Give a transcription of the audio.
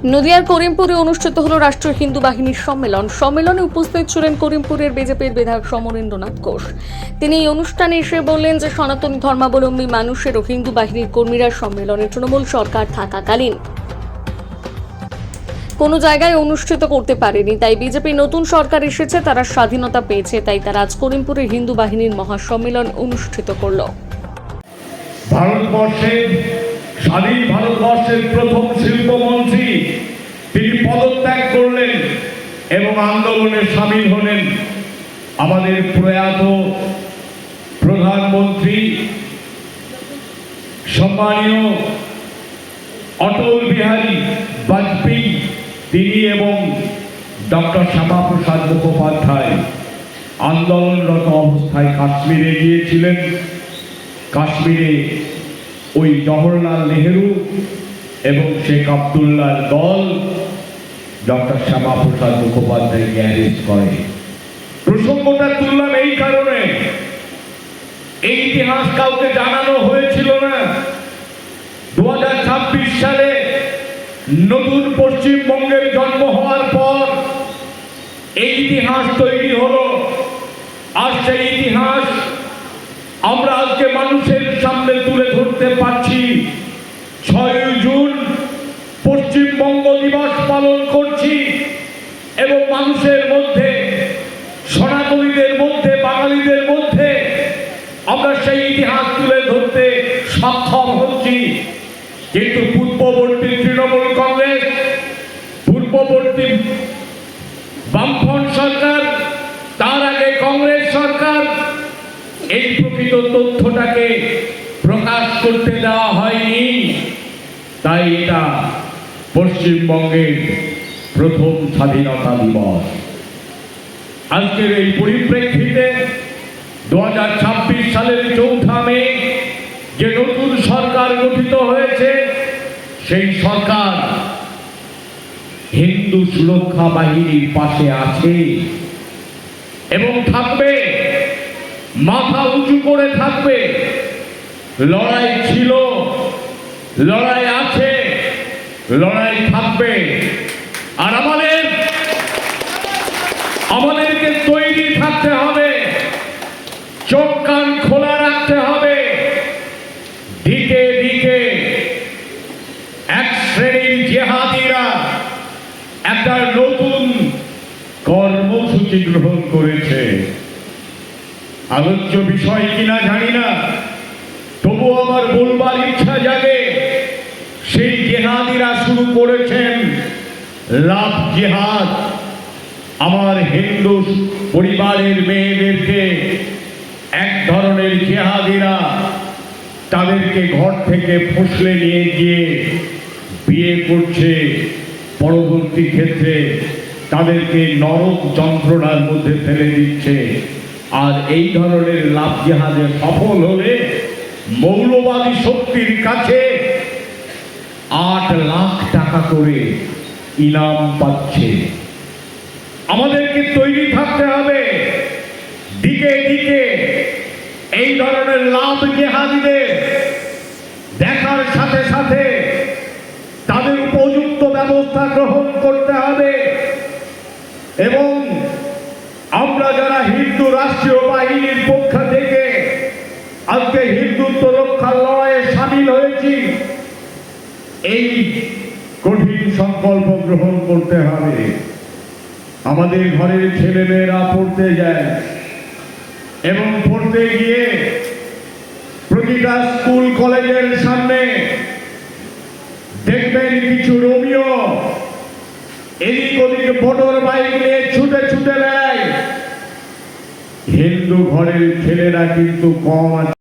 নদিয়ার করিমপুরে অনুষ্ঠিত হল রাষ্ট্রীয় হিন্দু বাহিনীর সম্মেলন। সম্মেলনে উপস্থিত ছিলেন করিমপুরের বিজেপির বিধায়ক সমরেন্দ্রনাথ ঘোষ। তিনি এই অনুষ্ঠানে এসে বললেন যে সনাতনী ধর্মাবলম্বী মানুষের ও হিন্দু বাহিনীর কর্মীরা সম্মেলনে তৃণমূল সরকার থাকাকালীন কোনো জায়গায় অনুষ্ঠিত করতে পারেনি, তাই বিজেপি নতুন সরকার এসেছে, তারা স্বাধীনতা পেয়েছে, তাই তারা আজ করিমপুরে হিন্দু বাহিনীর মহাসম্মেলন অনুষ্ঠিত করল। স্বাধীন ভারতবর্ষের প্রথম শিল্পমন্ত্রী তিনি পদত্যাগ করলেন এবং আন্দোলনে সামিল হলেন। আমাদের প্রয়াত প্রধানমন্ত্রী সম্মানীয় অটল বিহারী বাজপেয়ী তিনি এবং ডক্টর শ্যামাপ্রসাদ মুখোপাধ্যায় আন্দোলনরত অবস্থায় কাশ্মীরে গিয়েছিলেন। কাশ্মীরে ওই জওহরলাল নেহেরু এবং শেখ আবদুল্লাহর দল ডক্টর শ্যামাপ্রসাদ মুখোপাধ্যায়কে অ্যারেস্ট করে। প্রসঙ্গটা তুললাম এই কারণে, এই ইতিহাস কাউকে জানানো হয়েছিল না। 2026 সালে নতুন পশ্চিমবঙ্গের জন্ম হওয়ার পর এই ইতিহাস তৈরি হলো। আর সেই ইতিহাস আমরা আজকে মানুষের সামনে তুলে ধরতে পারছি। 6 জুন পশ্চিমবঙ্গ দিবস পালন করছি এবং মানুষের মধ্যে, সনাতনীদের মধ্যে, বাঙালিদের মধ্যে আমরা সেই ইতিহাস তুলে ধরতে সক্ষম হচ্ছি। কিন্তু পূর্ববর্তী তৃণমূল কংগ্রেস, পূর্ববর্তী বামফ্রন্ট সরকার, তার আগে কংগ্রেস সরকার এই প্রকৃত তথ্যটাকে প্রকাশ করতে দেওয়া হয়নি। তাই এটা পশ্চিমবঙ্গের প্রথম স্বাধীনতা দিবস। আজকের এই পরিপ্রেক্ষিতে 2026 সালের 4 মে যে নতুন সরকার গঠিত হয়েছে, সেই সরকার হিন্দু সুরক্ষা বাহিনীর পাশে আছে এবং থাকবে, মাথা উঁচু করে থাকবে। লড়াই ছিল, লড়াই আছে, লড়াই থাকবে। আর আমাদেরকে তৈরি থাকতে হবে, চোখ কান খোলা রাখতে হবে। দিকে দিকে এক শ্রেণীর জেহাদিরা একটা নতুন কর্মসূচি গ্রহণ করেছে। আলোচ্য বিষয় কিনা জানি না, তবু আমার বলবার ইচ্ছা জাগে। সেই জেহাদিরা শুরু করেছেন লাভ জেহাদ। আমার হিন্দু পরিবারের মেয়েদেরকে এক ধরনের জেহাদিরা তাদেরকে ঘর থেকে ফসলে নিয়ে গিয়ে বিয়ে করছে। পরবর্তী ক্ষেত্রে তাদেরকে নরক যন্ত্রণার মধ্যে ফেলে দিচ্ছে। আর এই ধরনের লাভ জেহাদে সফল হলে মৌলবাদী শক্তির কাছে 8 লাখ টাকা করে ইনাম পাচ্ছে। আমাদেরকে তৈরি থাকতে হবে। দিকে দিকে এই ধরনের লাভ জেহাদিদের দেখার সাথে সাথে তাদের উপযুক্ত ব্যবস্থা গ্রহণ করতে হবে। এবং আমরা যারা হিন্দু রাষ্ট্রীয় বাহিনীর পক্ষ থেকে আজকে হিন্দুত্ব রক্ষার লড়াইয়ে সামিল হয়েছি, এই কঠিন সংকল্প গ্রহণ করতে হবে। আমাদের ঘরের ছেলেমেয়েরা পড়তে যায় এবং পড়তে গিয়ে প্রতিটা স্কুল কলেজের সামনে দেখবেন কিছু রোমিও এদিক ওদিক মোটর বাইক নিয়ে ছুটে ছুটে বেড়ায়। হিন্দু ঘরের ছেলেরা কিন্তু কম আছে।